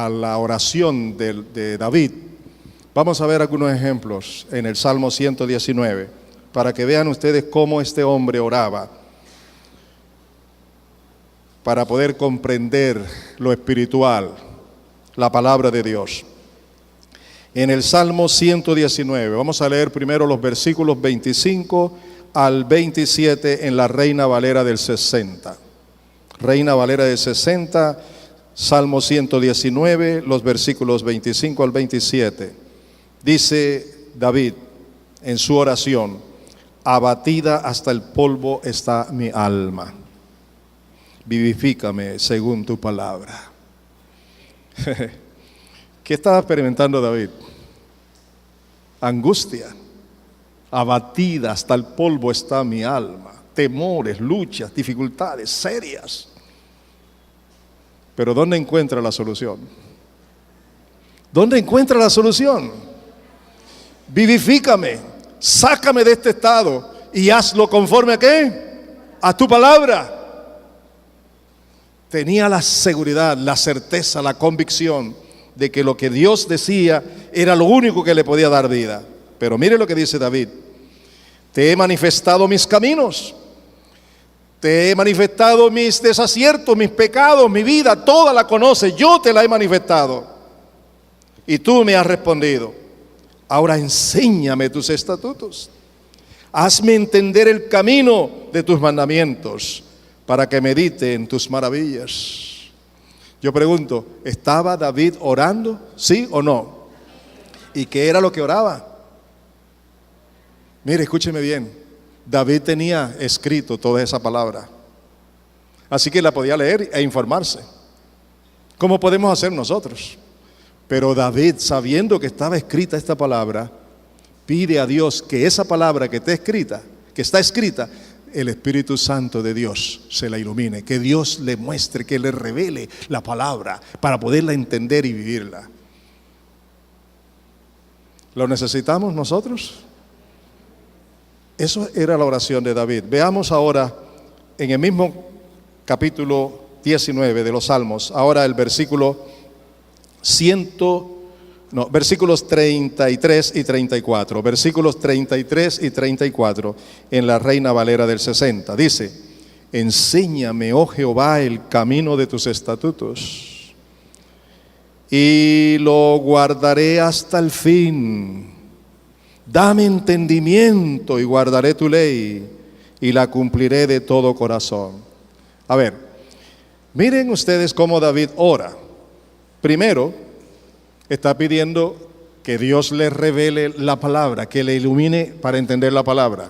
la oración de David. Vamos a ver algunos ejemplos en el Salmo 119, para que vean ustedes cómo este hombre oraba, para poder comprender lo espiritual, la palabra de Dios. En el Salmo 119, vamos a leer primero los versículos 25 al 27 en la Reina Valera del 60. Reina Valera del 60, Salmo 119, los versículos 25 al 27. Dice David en su oración: abatida hasta el polvo está mi alma. Vivifícame según tu palabra. ¿Qué estaba experimentando David? Angustia. Abatida hasta el polvo está mi alma. Temores, luchas, dificultades serias. Pero ¿dónde encuentra la solución? ¿Dónde encuentra la solución? Vivifícame, sácame de este estado y hazlo conforme a ¿qué? A tu palabra. Tenía la seguridad, la certeza, la convicción de que lo que Dios decía era lo único que le podía dar vida. Pero mire lo que dice David: te he manifestado mis caminos, te he manifestado mis desaciertos, mis pecados, mi vida, toda la conoces, yo te la he manifestado. Y tú me has respondido: ahora enséñame tus estatutos, hazme entender el camino de tus mandamientos, para que medite en tus maravillas. Yo pregunto, ¿estaba David orando? ¿Sí o no? ¿Y qué era lo que oraba? Mire, escúcheme bien. David tenía escrito toda esa palabra, así que la podía leer e informarse, como podemos hacer nosotros. Pero David, sabiendo que estaba escrita esta palabra, pide a Dios que esa palabra que está escrita, el Espíritu Santo de Dios se la ilumine, que Dios le muestre, que le revele la palabra para poderla entender y vivirla. ¿Lo necesitamos nosotros? Eso era la oración de David. Veamos ahora en el mismo capítulo 19 de los Salmos, ahora el versículos 33 y 34, versículos 33 y 34 en la Reina Valera del 60. Dice: enséñame, oh Jehová, el camino de tus estatutos, y lo guardaré hasta el fin. Dame entendimiento y guardaré tu ley, y la cumpliré de todo corazón. A ver, miren ustedes cómo David ora. Primero, está pidiendo que Dios le revele la palabra, que le ilumine para entender la palabra.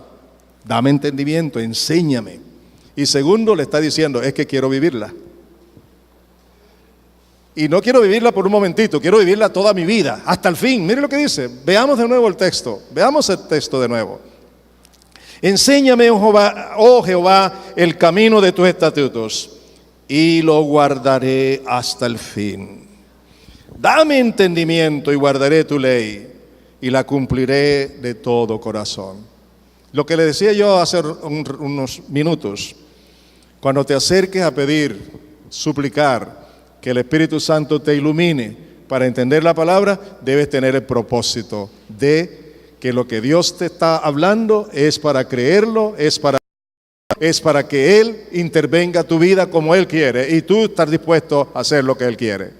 Dame entendimiento, enséñame. Y segundo, le está diciendo, es que quiero vivirla. Y no quiero vivirla por un momentito, quiero vivirla toda mi vida, hasta el fin. Mire lo que dice. Veamos de nuevo el texto. Veamos el texto de nuevo. Enséñame, oh Jehová, el camino de tus estatutos, y lo guardaré hasta el fin. Dame entendimiento y guardaré tu ley, y la cumpliré de todo corazón. Lo que le decía yo hace unos minutos: cuando te acerques a pedir, suplicar que el Espíritu Santo te ilumine para entender la palabra, debes tener el propósito de que lo que Dios te está hablando es para creerlo, es para que Él intervenga a tu vida como Él quiere y tú estás dispuesto a hacer lo que Él quiere.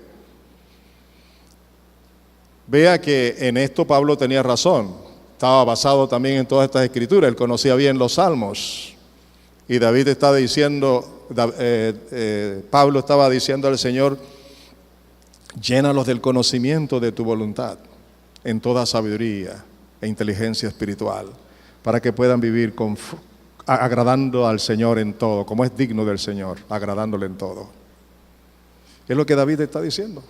Vea que en esto Pablo tenía razón. Estaba basado también en todas estas escrituras. Él conocía bien los salmos. Y David está diciendo, Pablo estaba diciendo al Señor, llénalos del conocimiento de tu voluntad, en toda sabiduría e inteligencia espiritual, para que puedan vivir agradando al Señor en todo, como es digno del Señor, agradándole en todo. Es lo que David está diciendo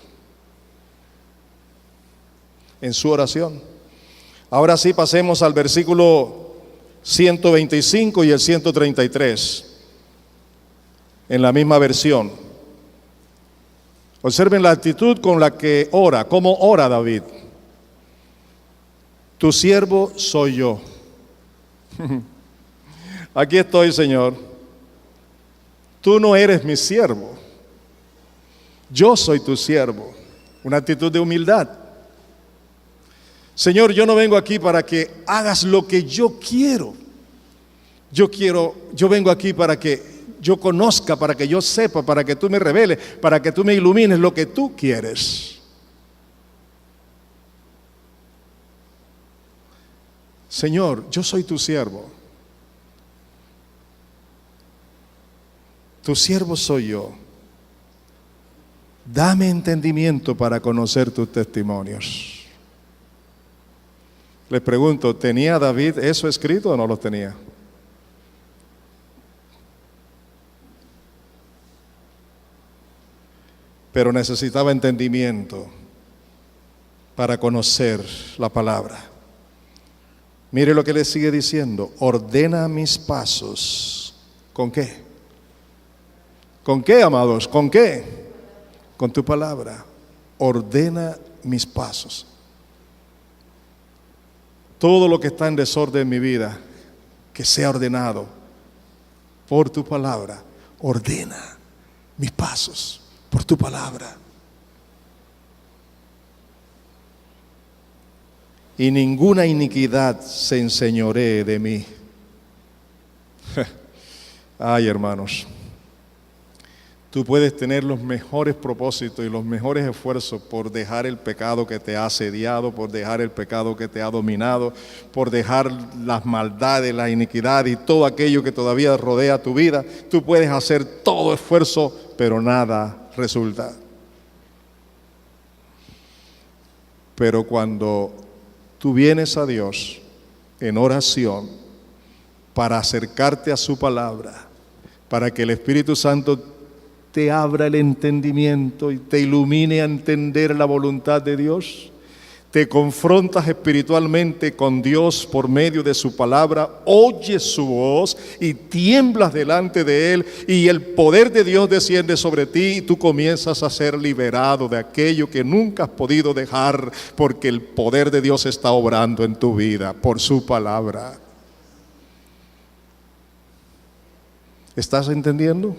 en su oración. Ahora sí, pasemos al versículo 125 y el 133, en la misma versión. Observen la actitud con la que ora, cómo ora David. Tu siervo soy yo. Aquí estoy, Señor. Tú no eres mi siervo. Yo soy tu siervo. Una actitud de humildad. Señor, yo no vengo aquí para que hagas lo que yo quiero. Yo vengo aquí para que yo conozca, para que yo sepa, para que tú me reveles, para que tú me ilumines lo que tú quieres. Señor, yo soy tu siervo. Tu siervo soy yo. Dame entendimiento para conocer tus testimonios. Les pregunto, ¿tenía David eso escrito o no lo tenía? Pero necesitaba entendimiento para conocer la palabra. Mire lo que le sigue diciendo, ordena mis pasos. ¿Con qué? ¿Con qué, amados? ¿Con qué? Con tu palabra. Ordena mis pasos. Todo lo que está en desorden en mi vida, que sea ordenado por tu palabra. Ordena mis pasos por tu palabra. Y ninguna iniquidad se enseñoree de mí. Ay, hermanos, tú puedes tener los mejores propósitos y los mejores esfuerzos por dejar el pecado que te ha asediado, por dejar el pecado que te ha dominado, por dejar las maldades, la iniquidad y todo aquello que todavía rodea tu vida. Tú puedes hacer todo esfuerzo, pero nada resulta. Pero cuando tú vienes a Dios en oración para acercarte a su palabra, para que el Espíritu Santo te abra el entendimiento y te ilumine a entender la voluntad de Dios, te confrontas espiritualmente con Dios por medio de su palabra, oyes su voz y tiemblas delante de Él y el poder de Dios desciende sobre ti y tú comienzas a ser liberado de aquello que nunca has podido dejar porque el poder de Dios está obrando en tu vida por su palabra. ¿Estás entendiendo?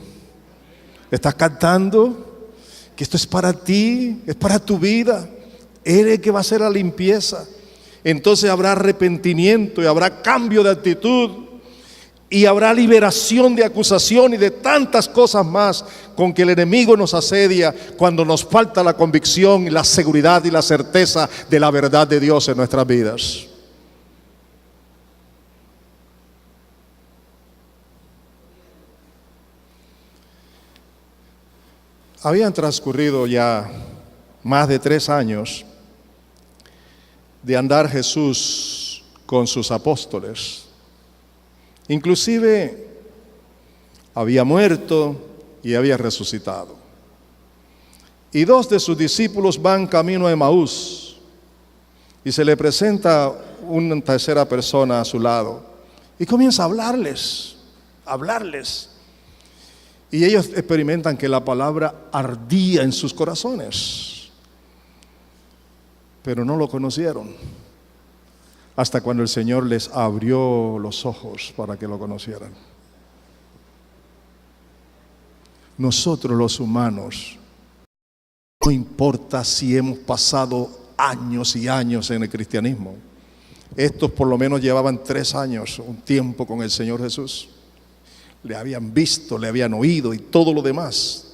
¿Estás cantando? Que esto es para ti, es para tu vida. Él es el que va a hacer la limpieza. Entonces habrá arrepentimiento y habrá cambio de actitud y habrá liberación de acusación y de tantas cosas más con que el enemigo nos asedia cuando nos falta la convicción y la seguridad y la certeza de la verdad de Dios en nuestras vidas. Habían transcurrido ya más de 3 años de andar Jesús con sus apóstoles. Inclusive había muerto y había resucitado. Y 2 de sus discípulos van camino a Emaús y se le presenta una tercera persona a su lado y comienza a hablarles. Y ellos experimentan que la palabra ardía en sus corazones, pero no lo conocieron hasta cuando el Señor les abrió los ojos para que lo conocieran. Nosotros los humanos, no importa si hemos pasado años y años en el cristianismo, Estos por lo menos llevaban 3 años, un tiempo con el Señor Jesús. Le habían visto, le habían oído y todo lo demás.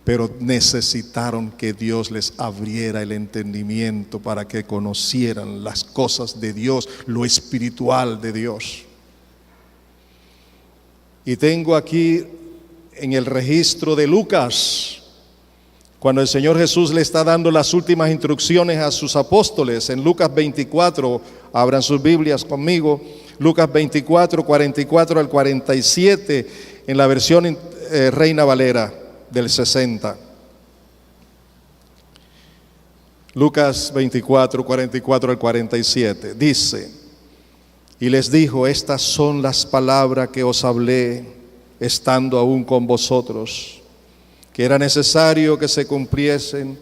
Pero necesitaron que Dios les abriera el entendimiento para que conocieran las cosas de Dios, lo espiritual de Dios. Y tengo aquí en el registro de Lucas, cuando el Señor Jesús le está dando las últimas instrucciones a sus apóstoles, en Lucas 24, abran sus Biblias conmigo, Lucas 24, 44 al 47, en la versión Reina Valera del 60. Lucas 24, 44 al 47, dice: y les dijo, estas son las palabras que os hablé, estando aún con vosotros, que era necesario que se cumpliesen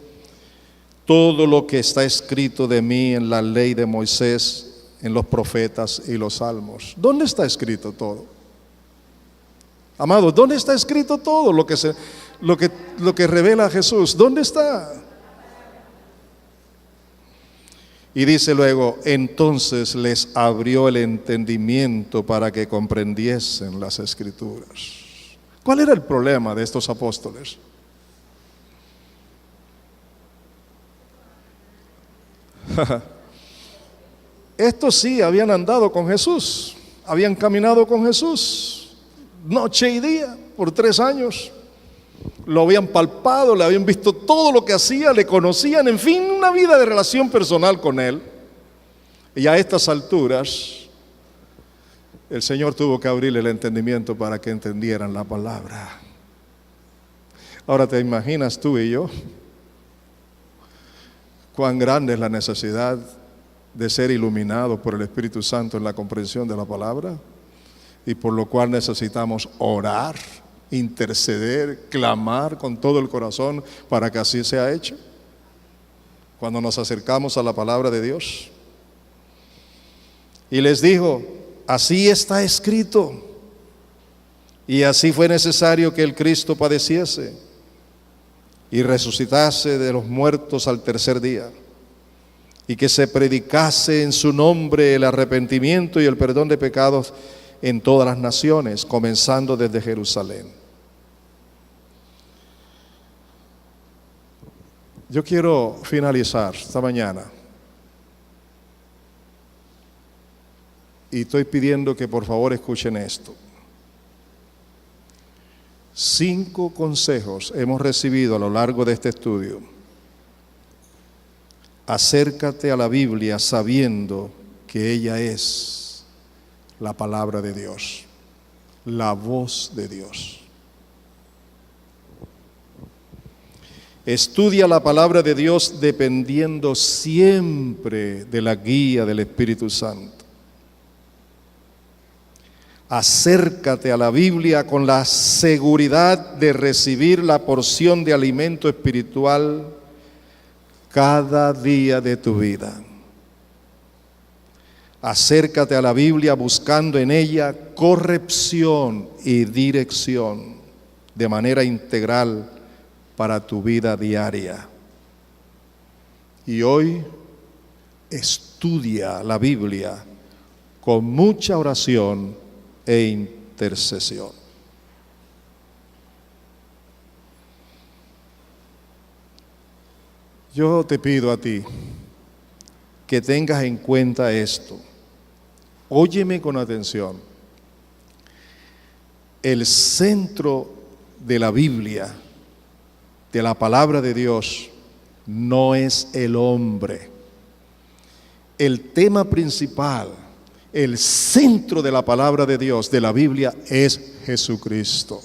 todo lo que está escrito de mí en la ley de Moisés, en los profetas y los salmos. ¿Dónde está escrito todo? Amados, ¿dónde está escrito todo lo que revela Jesús? ¿Dónde está? Y dice luego, entonces les abrió el entendimiento para que comprendiesen las Escrituras. ¿Cuál era el problema de estos apóstoles? Estos sí habían andado con Jesús, habían caminado con Jesús noche y día por 3 años. Lo habían palpado, le habían visto todo lo que hacía, le conocían, en fin, una vida de relación personal con Él. Y a estas alturas, el Señor tuvo que abrirle el entendimiento para que entendieran la palabra. Ahora te imaginas tú y yo cuán grande es la necesidad de ser iluminado por el Espíritu Santo en la comprensión de la palabra, y por lo cual necesitamos orar, interceder, clamar con todo el corazón para que así sea hecho. Cuando nos acercamos a la palabra de Dios. Y les dijo, así está escrito, y así fue necesario que el Cristo padeciese y resucitase de los muertos al 3er día, y que se predicase en su nombre el arrepentimiento y el perdón de pecados en todas las naciones, comenzando desde Jerusalén. Yo quiero finalizar esta mañana y estoy pidiendo que por favor escuchen esto. 5 consejos hemos recibido a lo largo de este estudio. Acércate a la Biblia sabiendo que ella es la palabra de Dios, la voz de Dios. Estudia la palabra de Dios dependiendo siempre de la guía del Espíritu Santo. Acércate a la Biblia con la seguridad de recibir la porción de alimento espiritual cada día de tu vida. Acércate a la Biblia buscando en ella corrección y dirección de manera integral para tu vida diaria. Y hoy estudia la Biblia con mucha oración e intercesión. Yo te pido a ti que tengas en cuenta esto. Óyeme con atención. El centro de la Biblia, de la palabra de Dios, no es el hombre. El tema principal, el centro de la palabra de Dios, de la Biblia, es Jesucristo.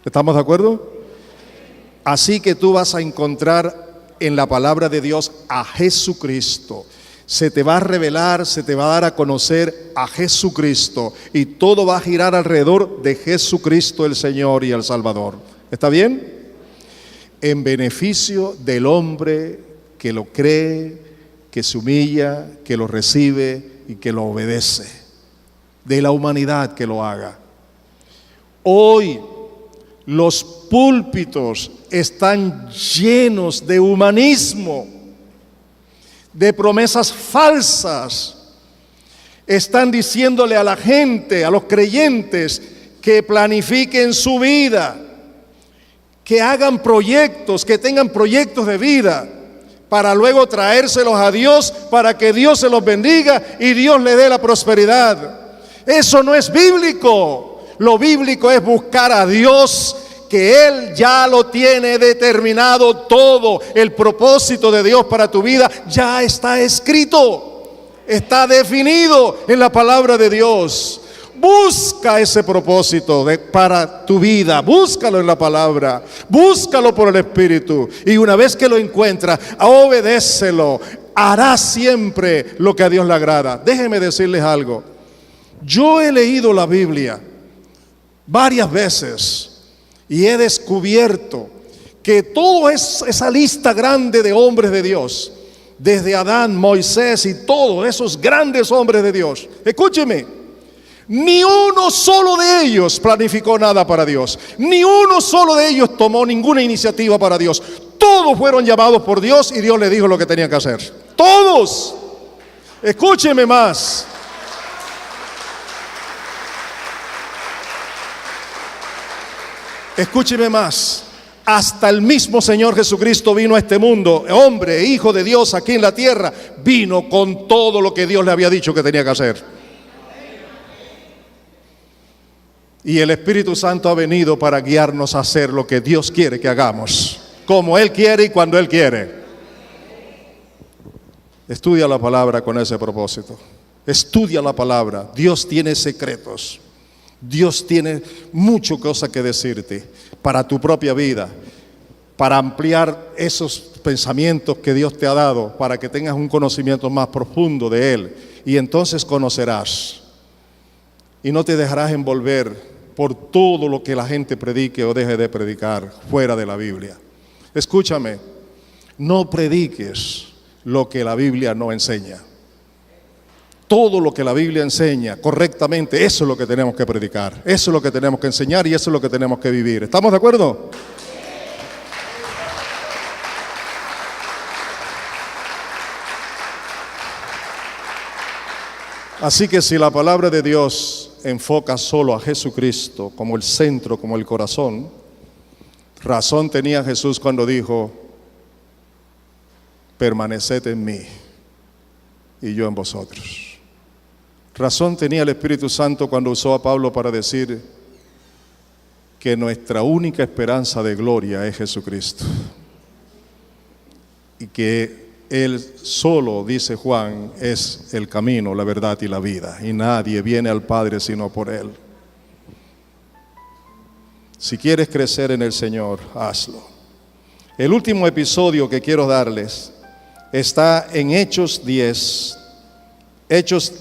¿Estamos de acuerdo? Así que tú vas a encontrar en la palabra de Dios a Jesucristo. Se te va a revelar, se te va a dar a conocer a Jesucristo, y todo va a girar alrededor de Jesucristo el Señor y el Salvador. ¿Está bien? En beneficio del hombre que lo cree, que se humilla, que lo recibe y que lo obedece, de la humanidad que lo haga. Hoy los púlpitos están llenos de humanismo, de promesas falsas, están diciéndole a la gente, a los creyentes, que planifiquen su vida, que hagan proyectos, que tengan proyectos de vida, para luego traérselos a Dios, para que Dios se los bendiga y Dios le dé la prosperidad. Eso no es bíblico. Lo bíblico es buscar a Dios, que Él ya lo tiene determinado todo. El propósito de Dios para tu vida ya está escrito, está definido en la palabra de Dios. Busca ese propósito para tu vida, búscalo en la palabra, búscalo por el Espíritu, y una vez que lo encuentras, obedécelo. Hará siempre lo que a Dios le agrada. Déjenme decirles algo. Yo he leído la Biblia varias veces y he descubierto que toda esa lista grande de hombres de Dios, desde Adán, Moisés y todos esos grandes hombres de Dios, escúcheme, ni uno solo de ellos planificó nada para Dios. Ni uno solo de ellos tomó ninguna iniciativa para Dios. Todos fueron llamados por Dios y Dios les dijo lo que tenían que hacer. Todos. Escúcheme más. Escúcheme más. Hasta el mismo Señor Jesucristo vino a este mundo, hombre, hijo de Dios aquí en la tierra, vino con todo lo que Dios le había dicho que tenía que hacer. Y el Espíritu Santo ha venido para guiarnos a hacer lo que Dios quiere que hagamos, como Él quiere y cuando Él quiere. Estudia la palabra con ese propósito. Estudia la palabra. Dios tiene secretos. Dios tiene muchas cosas que decirte para tu propia vida, para ampliar esos pensamientos que Dios te ha dado, para que tengas un conocimiento más profundo de Él. Y entonces conocerás y no te dejarás envolver por todo lo que la gente predique o deje de predicar fuera de la Biblia. Escúchame, no prediques lo que la Biblia no enseña. Todo lo que la Biblia enseña correctamente, eso es lo que tenemos que predicar, eso es lo que tenemos que enseñar y eso es lo que tenemos que vivir. ¿Estamos de acuerdo? Así que si la palabra de Dios enfoca solo a Jesucristo como el centro, como el corazón, razón tenía Jesús cuando dijo: permaneced en mí y yo en vosotros. Razón tenía el Espíritu Santo cuando usó a Pablo para decir que nuestra única esperanza de gloria es Jesucristo y que Él solo, dice Juan, es el camino, la verdad y la vida, y nadie viene al Padre sino por Él. Si quieres crecer en el Señor, hazlo. El último episodio que quiero darles está en Hechos 10, Hechos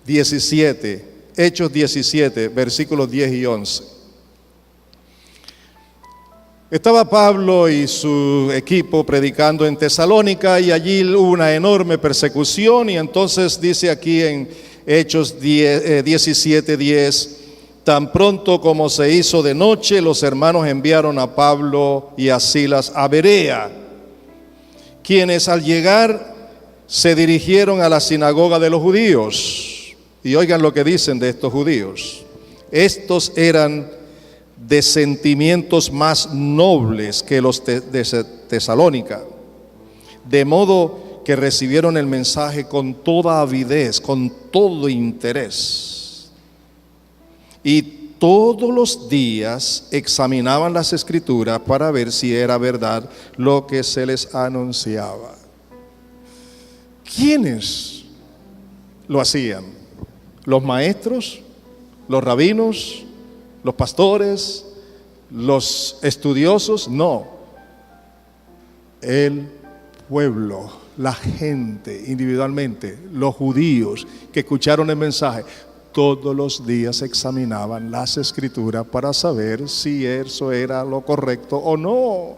17, versículos 10 y 11. Estaba Pablo y su equipo predicando en Tesalónica y allí hubo una enorme persecución, y entonces dice aquí en Hechos 17:10: tan pronto como se hizo de noche, los hermanos enviaron a Pablo y a Silas a Berea, quienes al llegar se dirigieron a la sinagoga de los judíos. Y oigan lo que dicen de estos judíos. Estos eran de sentimientos más nobles que los de Tesalónica, de modo que recibieron el mensaje con toda avidez, con todo interés, y todos los días examinaban las Escrituras para ver si era verdad lo que se les anunciaba. ¿Quiénes lo hacían? ¿Los maestros? ¿Los rabinos? ¿Los pastores? ¿Los estudiosos? No. El pueblo, la gente individualmente, los judíos que escucharon el mensaje, todos los días examinaban las Escrituras para saber si eso era lo correcto o no.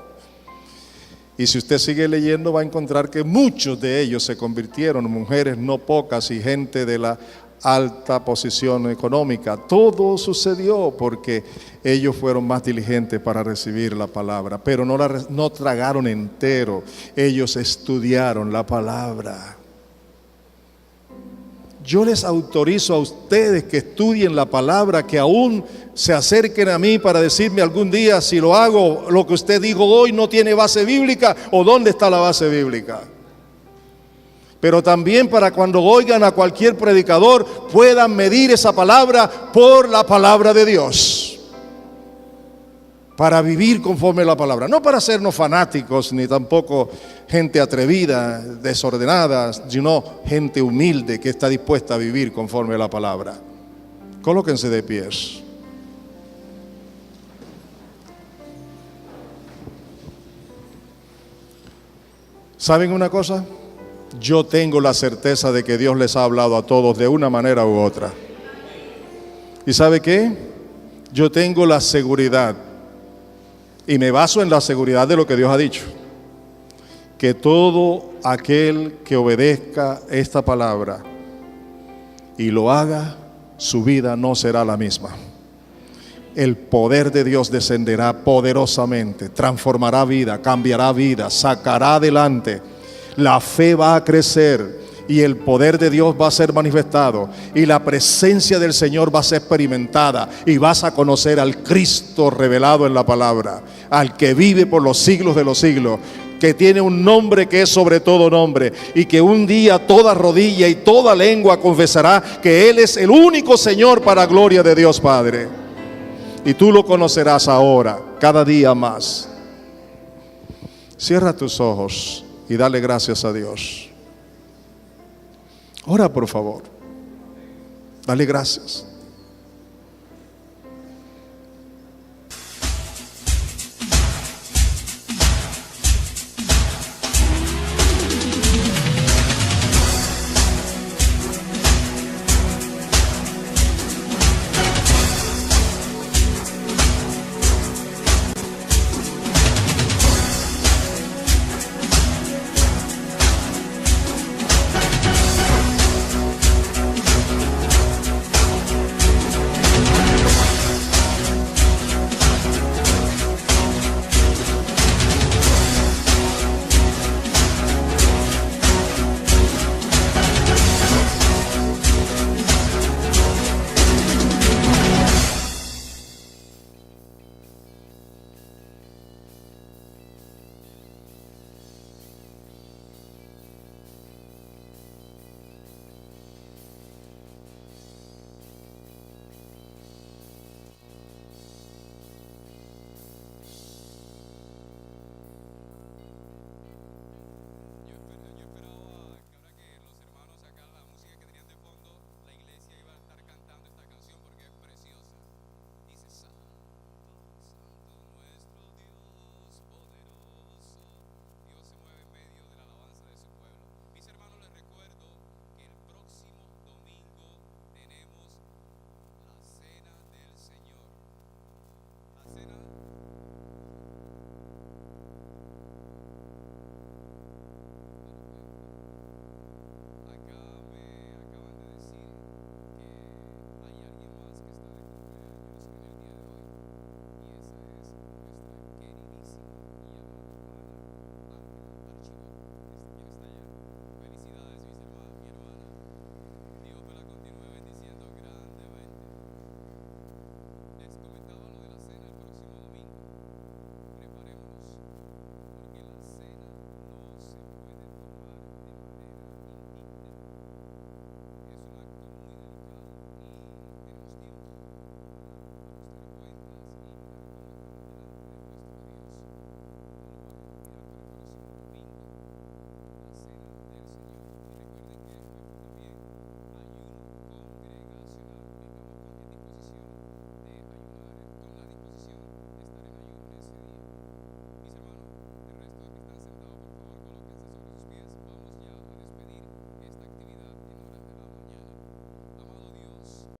Y si usted sigue leyendo, va a encontrar que muchos de ellos se convirtieron, mujeres no pocas y gente de la alta posición económica. Todo sucedió porque ellos fueron más diligentes para recibir la palabra, pero no tragaron entero. Ellos estudiaron la palabra. yo les autorizo a ustedes que estudien la palabra, que aún se acerquen a mí para decirme algún día si lo hago, lo que usted dijo hoy no tiene base bíblica o dónde está la base bíblica. Pero también para cuando oigan a cualquier predicador puedan medir esa palabra por la palabra de Dios. Para vivir conforme a la palabra, no para hacernos fanáticos, ni tampoco gente atrevida, desordenada, sino gente humilde que está dispuesta a vivir conforme a la palabra. Colóquense de pies. ¿Saben una cosa? Yo tengo la certeza de que Dios les ha hablado a todos de una manera u otra. ¿Y sabe qué? Yo tengo la seguridad, y me baso en la seguridad de lo que Dios ha dicho, que todo aquel que obedezca esta palabra y lo haga, su vida no será la misma. El poder de Dios descenderá poderosamente, transformará vida, cambiará vida, sacará adelante. La fe va a crecer y el poder de Dios va a ser manifestado y la presencia del Señor va a ser experimentada y vas a conocer al Cristo revelado en la palabra, al que vive por los siglos de los siglos, que tiene un nombre que es sobre todo nombre y que un día toda rodilla y toda lengua confesará que Él es el único Señor para gloria de Dios Padre. Y tú lo conocerás ahora, cada día más. Cierra tus ojos y dale gracias a Dios. Ora por favor, dale gracias.